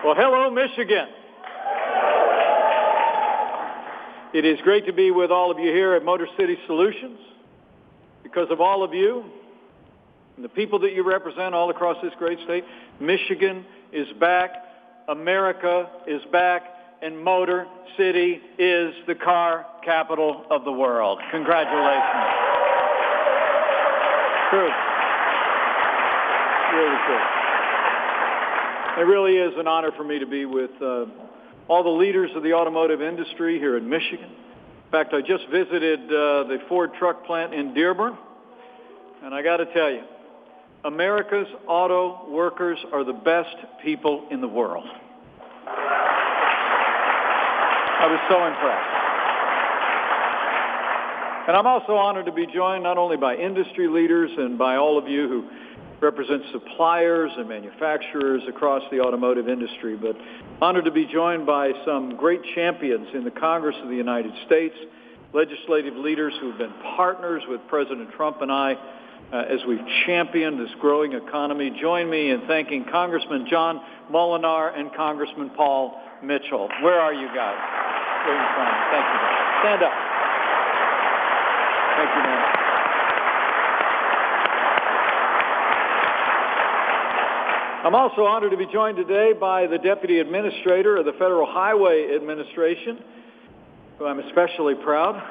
Well, hello, Michigan. It is great to be with all of you here at Motor City Solutions. Because of all of you and the people that you represent all across this great state, Michigan is back, America is back, and Motor City is the car capital of the world. Congratulations. True. Really true. It really is an honor for me to be with all the leaders of the automotive industry here in Michigan. In fact, I just visited the Ford truck plant in Dearborn, and I got to tell you, America's auto workers are the best people in the world. I was so impressed. And I'm also honored to be joined not only by industry leaders and by all of you who represent suppliers and manufacturers across the automotive industry, but honored to be joined by some great champions in the Congress of the United States, legislative leaders who have been partners with President Trump and I as we've championed this growing economy. Join me in thanking Congressman John Molinar and Congressman Paul Mitchell. Where are you guys? Where are you from? Thank you, guys. Stand up. Thank you, man. I'm also honored to be joined today by the Deputy Administrator of the Federal Highway Administration, who I'm especially proud.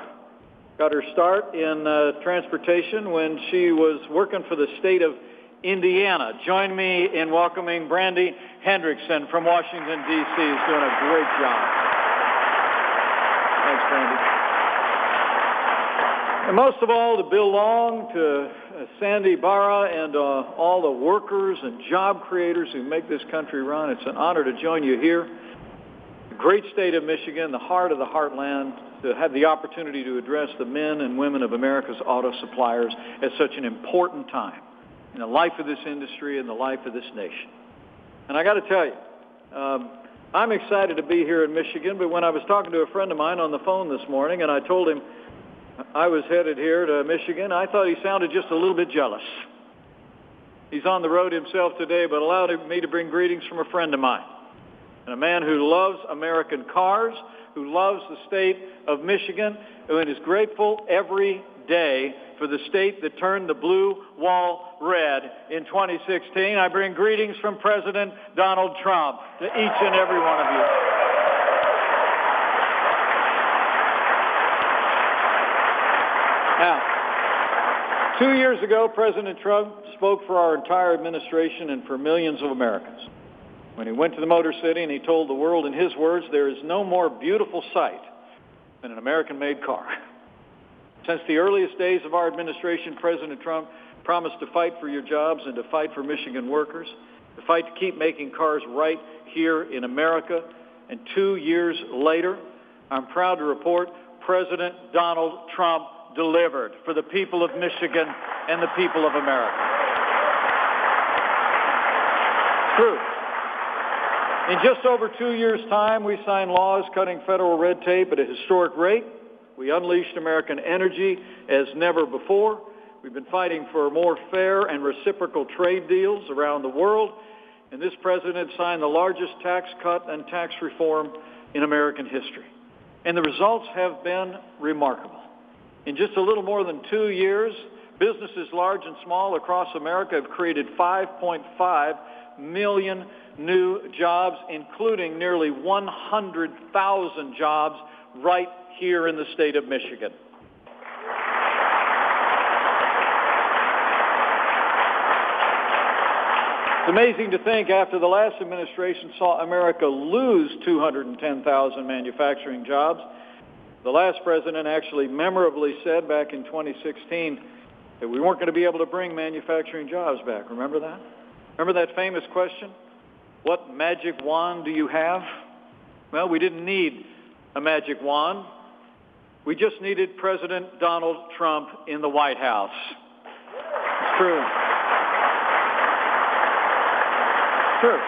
Got her start in transportation when she was working for the state of Indiana. Join me in welcoming Brandy Hendrickson from Washington, D.C. Who's doing a great job. Thanks, Brandy. And most of all, to Bill Long, to Sandy Barra, and all the workers and job creators who make this country run. It's an honor to join you here. The great state of Michigan, the heart of the heartland, to have the opportunity to address the men and women of America's auto suppliers at such an important time in the life of this industry and the life of this nation. And I got to tell you, I'm excited to be here in Michigan, but when I was talking to a friend of mine on the phone this morning and I told him I was headed here to Michigan, I thought he sounded just a little bit jealous. He's on the road himself today, but allowed me to bring greetings from a friend of mine, and a man who loves American cars, who loves the state of Michigan, and is grateful every day for the state that turned the blue wall red in 2016. I bring greetings from President Donald Trump to each and every one of you. Now, 2 years ago, President Trump spoke for our entire administration and for millions of Americans when he went to the Motor City and he told the world, in his words, there is no more beautiful sight than an American-made car. Since the earliest days of our administration, President Trump promised to fight for your jobs and to fight for Michigan workers, to fight to keep making cars right here in America. And 2 years later, I'm proud to report President Donald Trump delivered for the people of Michigan and the people of America. True. In just over 2 years' time, we signed laws cutting federal red tape at a historic rate. We unleashed American energy as never before. We've been fighting for more fair and reciprocal trade deals around the world. And this president signed the largest tax cut and tax reform in American history. And the results have been remarkable. In just a little more than 2 years, businesses large and small across America have created 5.5 million new jobs, including nearly 100,000 jobs right here in the state of Michigan. It's amazing to think after the last administration saw America lose 210,000 manufacturing jobs, the last president actually memorably said back in 2016 that we weren't going to be able to bring manufacturing jobs back. Remember that? Remember that famous question? What magic wand do you have? Well, we didn't need a magic wand. We just needed President Donald Trump in the White House. It's true. It's true.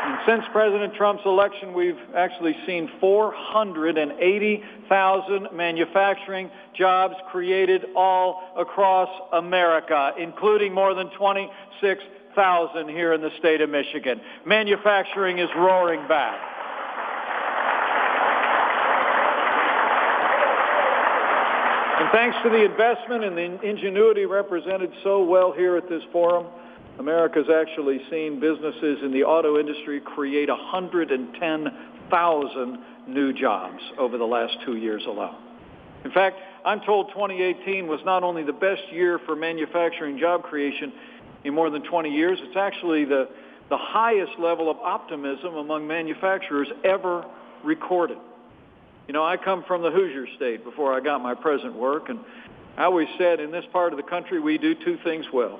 And since President Trump's election, we've actually seen 480,000 manufacturing jobs created all across America, including more than 26 10,000 here in the state of Michigan. Manufacturing is roaring back. And thanks to the investment and the ingenuity represented so well here at this forum, America's actually seen businesses in the auto industry create 110,000 new jobs over the last 2 years alone. In fact, I'm told 2018 was not only the best year for manufacturing job creation in more than 20 years, it's actually the highest level of optimism among manufacturers ever recorded. You know, I come from the Hoosier State before I got my present work, and I always said in this part of the country we do two things well.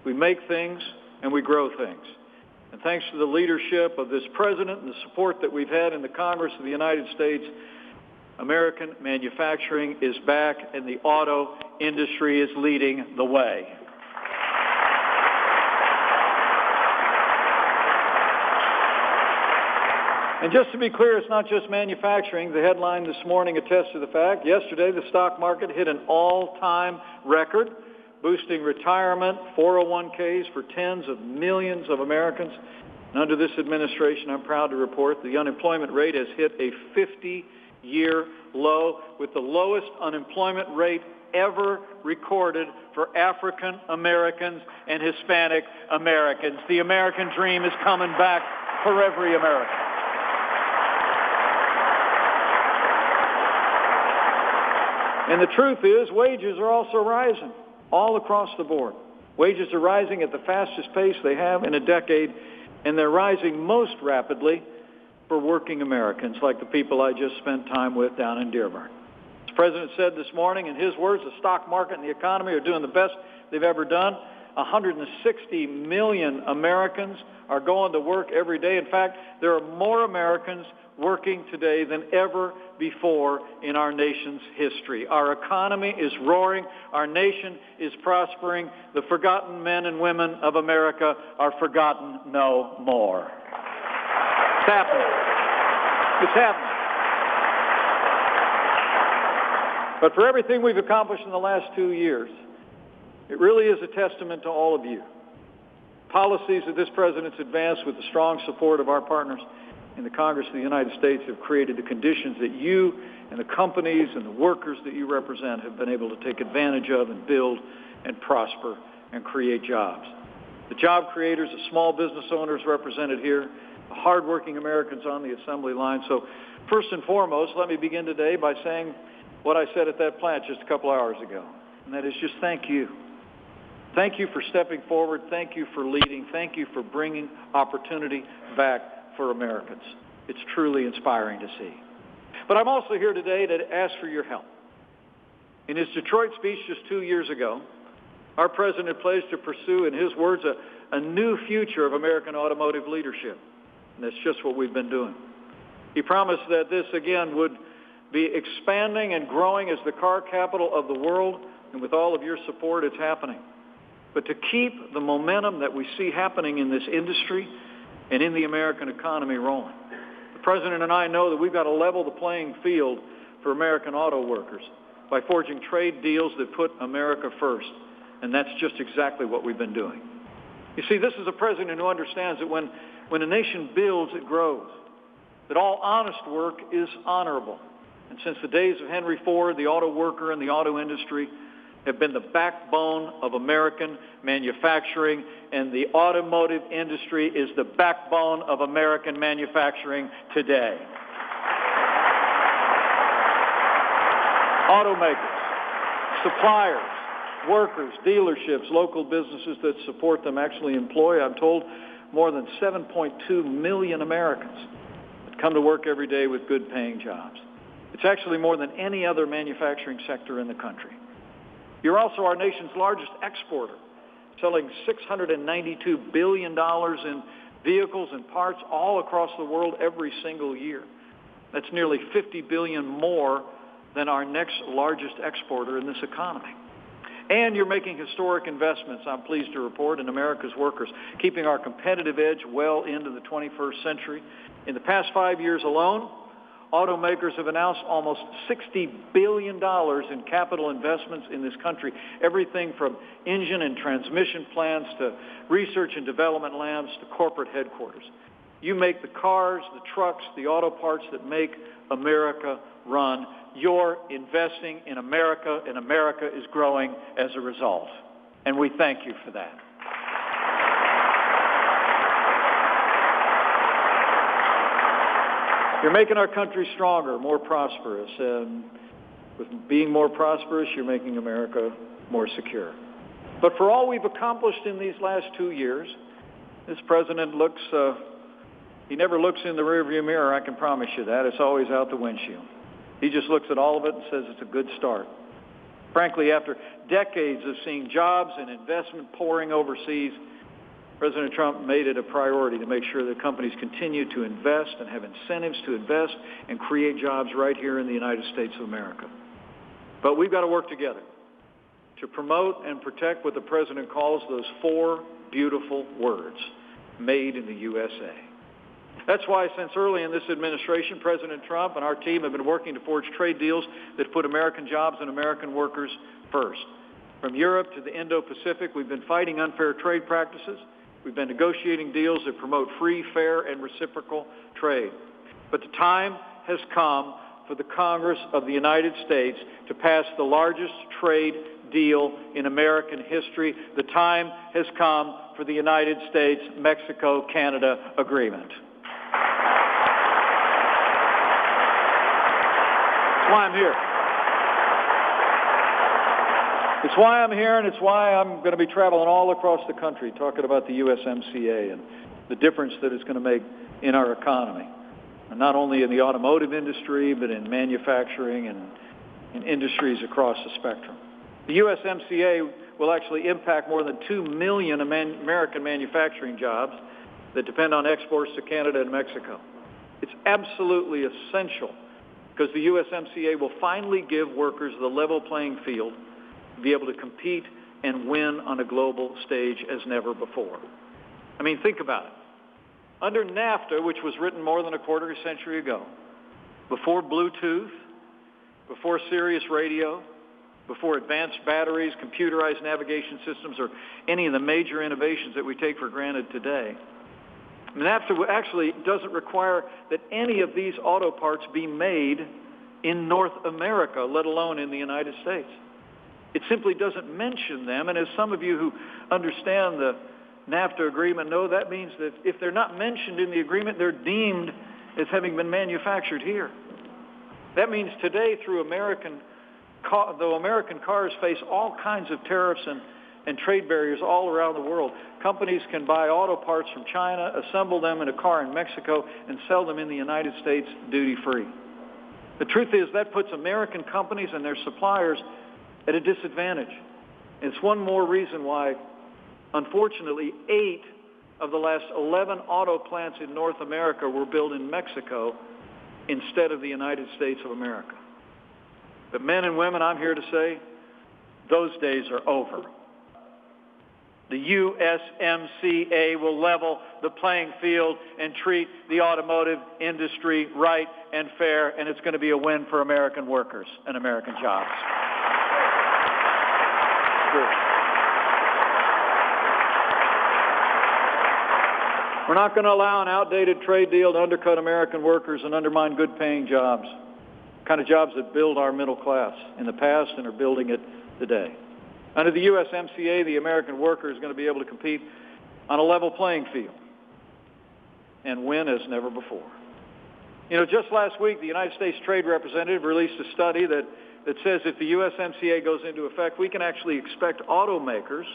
We make things and we grow things. And thanks to the leadership of this president and the support that we've had in the Congress of the United States, American manufacturing is back and the auto industry is leading the way. And just to be clear, it's not just manufacturing. The headline this morning attests to the fact. Yesterday, the stock market hit an all-time record, boosting retirement, 401ks for tens of millions of Americans. And under this administration, I'm proud to report the unemployment rate has hit a 50-year low, with the lowest unemployment rate ever recorded for African Americans and Hispanic Americans. The American dream is coming back for every American. And the truth is, wages are also rising all across the board. Wages are rising at the fastest pace they have in a decade, and they're rising most rapidly for working Americans, like the people I just spent time with down in Dearborn. As the President said this morning, in his words, the stock market and the economy are doing the best they've ever done. 160 million Americans are going to work every day. In fact, there are more Americans working today than ever before in our nation's history. Our economy is roaring. Our nation is prospering. The forgotten men and women of America are forgotten no more. It's happening. It's happening. But for everything we've accomplished in the last 2 years, it really is a testament to all of you. Policies that this president's advanced with the strong support of our partners in the Congress of the United States have created the conditions that you and the companies and the workers that you represent have been able to take advantage of and build and prosper and create jobs. The job creators, the small business owners represented here, the hardworking Americans on the assembly line. So first and foremost, let me begin today by saying what I said at that plant just a couple hours ago, and that is just thank you. Thank you for stepping forward. Thank you for leading. Thank you for bringing opportunity back for Americans. It's truly inspiring to see. But I'm also here today to ask for your help. In his Detroit speech just 2 years ago, our president pledged to pursue, in his words, a new future of American automotive leadership. And that's just what we've been doing. He promised that this, again, would be expanding and growing as the car capital of the world, and with all of your support, it's happening. But to keep the momentum that we see happening in this industry and in the American economy rolling. The President and I know that we've got to level the playing field for American auto workers by forging trade deals that put America first. And that's just exactly what we've been doing. You see, this is a president who understands that when a nation builds, it grows. That all honest work is honorable. And since the days of Henry Ford, the auto worker and the auto industry have been the backbone of American manufacturing, and the automotive industry is the backbone of American manufacturing today. Automakers, suppliers, workers, dealerships, local businesses that support them actually employ, I'm told, more than 7.2 million Americans that come to work every day with good-paying jobs. It's actually more than any other manufacturing sector in the country. You're also our nation's largest exporter, selling $692 billion in vehicles and parts all across the world every single year. That's nearly $50 billion more than our next largest exporter in this economy. And you're making historic investments, I'm pleased to report, in America's workers, keeping our competitive edge well into the 21st century. In the past 5 years alone, Automakers have announced almost $60 billion in capital investments in this country, everything from engine and transmission plants to research and development labs to corporate headquarters. You make the cars, the trucks, the auto parts that make America run. You're investing in America, and America is growing as a result. And we thank you for that. You're making our country stronger, more prosperous, and with being more prosperous, you're making America more secure. But for all we've accomplished in these last 2 years, this president he never looks in the rearview mirror, I can promise you that. It's always out the windshield. He just looks at all of it and says it's a good start. Frankly, after decades of seeing jobs and investment pouring overseas, President Trump made it a priority to make sure that companies continue to invest and have incentives to invest and create jobs right here in the United States of America. But we've got to work together to promote and protect what the President calls those 4 beautiful words, made in the USA. That's why since early in this administration, President Trump and our team have been working to forge trade deals that put American jobs and American workers first. From Europe to the Indo-Pacific, we've been fighting unfair trade practices. We've been negotiating deals that promote free, fair, and reciprocal trade. But the time has come for the Congress of the United States to pass the largest trade deal in American history. The time has come for the United States-Mexico-Canada agreement. That's why I'm here. It's why I'm here, and it's why I'm going to be traveling all across the country talking about the USMCA and the difference that it's going to make in our economy, and not only in the automotive industry, but in manufacturing and in industries across the spectrum. The USMCA will actually impact more than 2 million American manufacturing jobs that depend on exports to Canada and Mexico. It's absolutely essential because the USMCA will finally give workers the level playing field to be able to compete and win on a global stage as never before. I mean, think about it. Under NAFTA, which was written more than a quarter century ago, before Bluetooth, before Sirius radio, before advanced batteries, computerized navigation systems, or any of the major innovations that we take for granted today, NAFTA actually doesn't require that any of these auto parts be made in North America, let alone in the United States. It simply doesn't mention them, and as some of you who understand the NAFTA agreement know, that means that if they're not mentioned in the agreement, they're deemed as having been manufactured here. That means today, though American cars face all kinds of tariffs and trade barriers all around the world, companies can buy auto parts from China, assemble them in a car in Mexico, and sell them in the United States duty-free. The truth is that puts American companies and their suppliers at a disadvantage. And it's one more reason why, unfortunately, 8 of the last 11 auto plants in North America were built in Mexico instead of the United States of America. But men and women, I'm here to say, those days are over. The USMCA will level the playing field and treat the automotive industry right and fair, and it's going to be a win for American workers and American jobs. We're not going to allow an outdated trade deal to undercut American workers and undermine good-paying jobs, the kind of jobs that build our middle class in the past and are building it today. Under the USMCA, the American worker is going to be able to compete on a level playing field and win as never before. You know, just last week, the United States Trade Representative released a study that says if the USMCA goes into effect, we can actually expect automakers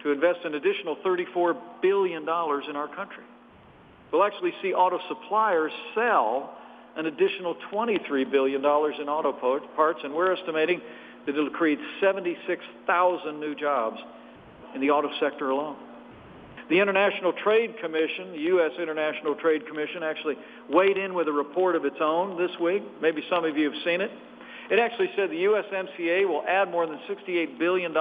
to invest an additional $34 billion in our country. We'll actually see auto suppliers sell an additional $23 billion in auto parts, and we're estimating that it'll create 76,000 new jobs in the auto sector alone. The International Trade Commission, the U.S. International Trade Commission, actually weighed in with a report of its own this week. Maybe some of you have seen it. It actually said the USMCA will add more than $68 billion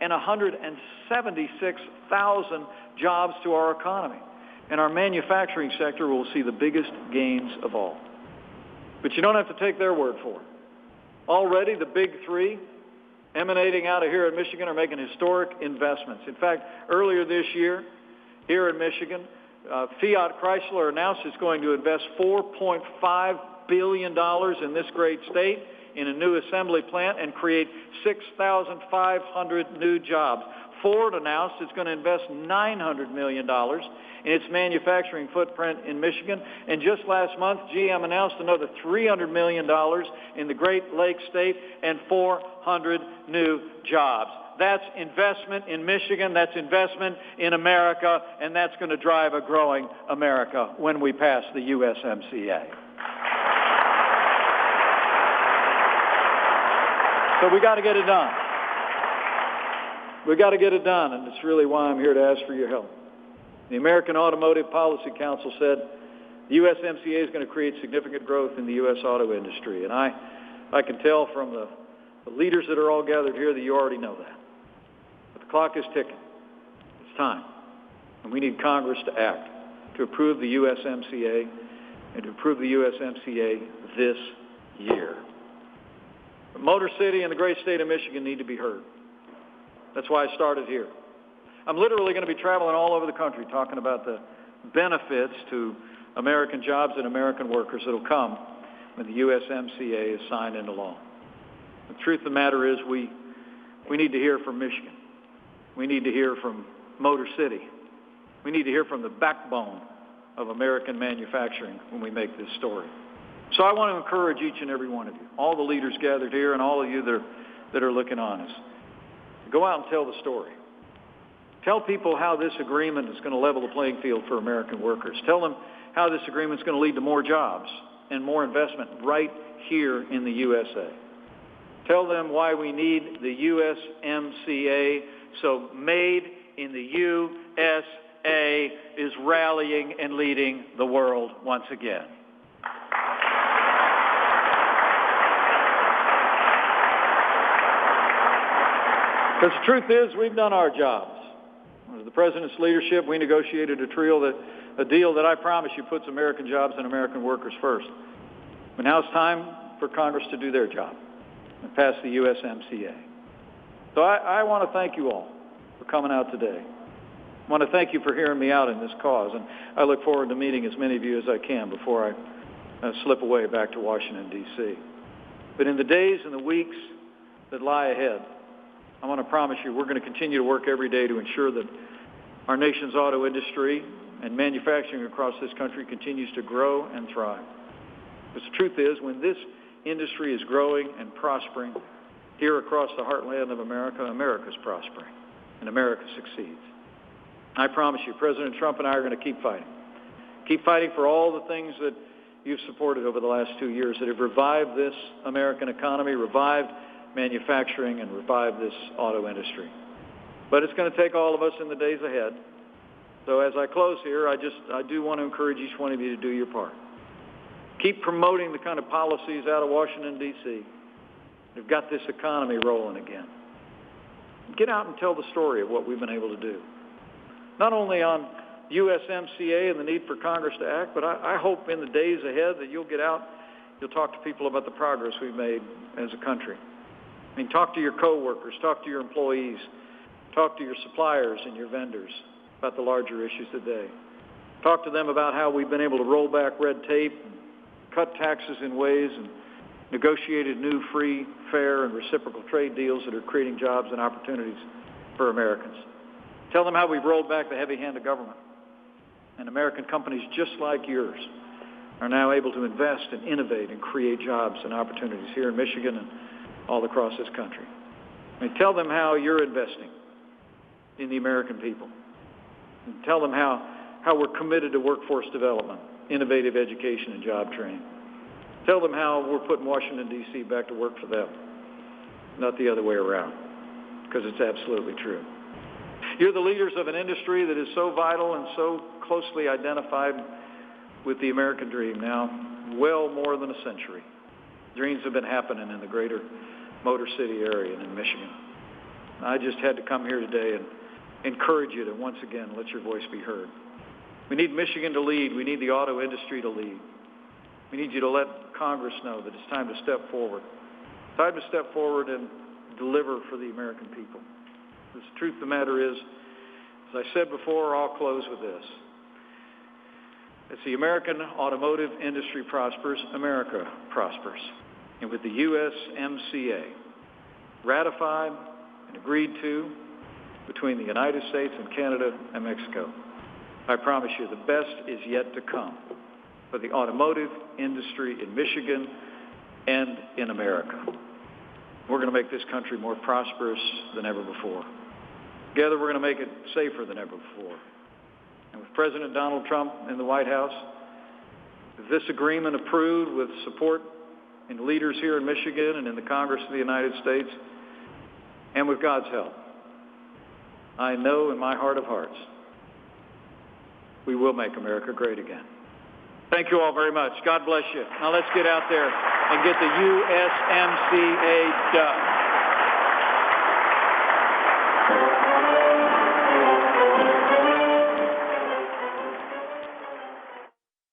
and 176,000 jobs to our economy. And our manufacturing sector will see the biggest gains of all. But you don't have to take their word for it. Already, the big three emanating out of here in Michigan are making historic investments. In fact, earlier this year, here in Michigan, Fiat Chrysler announced it's going to invest $4.5 billion in this great state in a new assembly plant and create 6,500 new jobs. Ford announced it's going to invest $900 million in its manufacturing footprint in Michigan. And just last month, GM announced another $300 million in the Great Lakes state and 400 new jobs. That's investment in Michigan, that's investment in America, and that's going to drive a growing America when we pass the USMCA. So we got to get it done. We got to get it done, and it's really why I'm here to ask for your help. The American Automotive Policy Council said the USMCA is going to create significant growth in the U.S. auto industry, and I can tell from the leaders that are all gathered here that you already know that. But the clock is ticking. It's time, and we need Congress to act to approve the USMCA and to approve the USMCA this year. But Motor City and the great state of Michigan need to be heard. That's why I started here. I'm literally going to be traveling all over the country talking about the benefits to American jobs and American workers that will come when the USMCA is signed into law. The truth of the matter is we need to hear from Michigan. We need to hear from Motor City. We need to hear from the backbone of American manufacturing when we make this story. So I want to encourage each and every one of you, all the leaders gathered here and all of you that are looking on us, go out and tell the story. Tell people how this agreement is going to level the playing field for American workers. Tell them how this agreement is going to lead to more jobs and more investment right here in the USA. Tell them why we need the USMCA, so Made in the USA is rallying and leading the world once again. Because the truth is, we've done our jobs. Under the President's leadership, we negotiated a deal that I promise you puts American jobs and American workers first. But now it's time for Congress to do their job and pass the USMCA. So I want to thank you all for coming out today. I want to thank you for hearing me out in this cause, and I look forward to meeting as many of you as I can before I slip away back to Washington, D.C. But in the days and the weeks that lie ahead, I want to promise you we're going to continue to work every day to ensure that our nation's auto industry and manufacturing across this country continues to grow and thrive. Because the truth is, when this industry is growing and prospering here across the heartland of America, America's prospering and America succeeds. I promise you, President Trump and I are going to keep fighting. Keep fighting for all the things that you've supported over the last 2 years that have revived this American economy, revived manufacturing, and revive this auto industry. But it's going to take all of us in the days ahead. So as I close here, I do want to encourage each one of you to do your part. Keep promoting the kind of policies out of Washington, D.C. We've got this economy rolling again. Get out and tell the story of what we've been able to do. Not only on USMCA and the need for Congress to act, but I hope in the days ahead that you'll get out, you'll talk to people about the progress we've made as a country. I mean, talk to your coworkers, talk to your employees, talk to your suppliers and your vendors about the larger issues today. Talk to them about how we've been able to roll back red tape, and cut taxes in ways, and negotiated new free, fair, and reciprocal trade deals that are creating jobs and opportunities for Americans. Tell them how we've rolled back the heavy hand of government, and American companies just like yours are now able to invest and innovate and create jobs and opportunities here in Michigan and all across this country. I mean, tell them how you're investing in the American people. And tell them how we're committed to workforce development, innovative education, and job training. Tell them how we're putting Washington, D.C. back to work for them, not the other way around, because it's absolutely true. You're the leaders of an industry that is so vital and so closely identified with the American dream now, well more than a century. Dreams have been happening in the greater Motor City area and in Michigan. I just had to come here today and encourage you to once again let your voice be heard. We need Michigan to lead. We need the auto industry to lead. We need you to let Congress know that it's time to step forward. Time to step forward and deliver for the American people. The truth of the matter is, as I said before, I'll close with this. As the American automotive industry prospers, America prospers. And with the USMCA ratified and agreed to between the United States and Canada and Mexico, I promise you the best is yet to come for the automotive industry in Michigan and in America. We're going to make this country more prosperous than ever before. Together, we're going to make it safer than ever before. And with President Donald Trump in the White House, with this agreement approved with support in leaders here in Michigan and in the Congress of the United States, and with God's help, I know in my heart of hearts, we will make America great again. Thank you all very much. God bless you. Now let's get out there and get the USMCA done.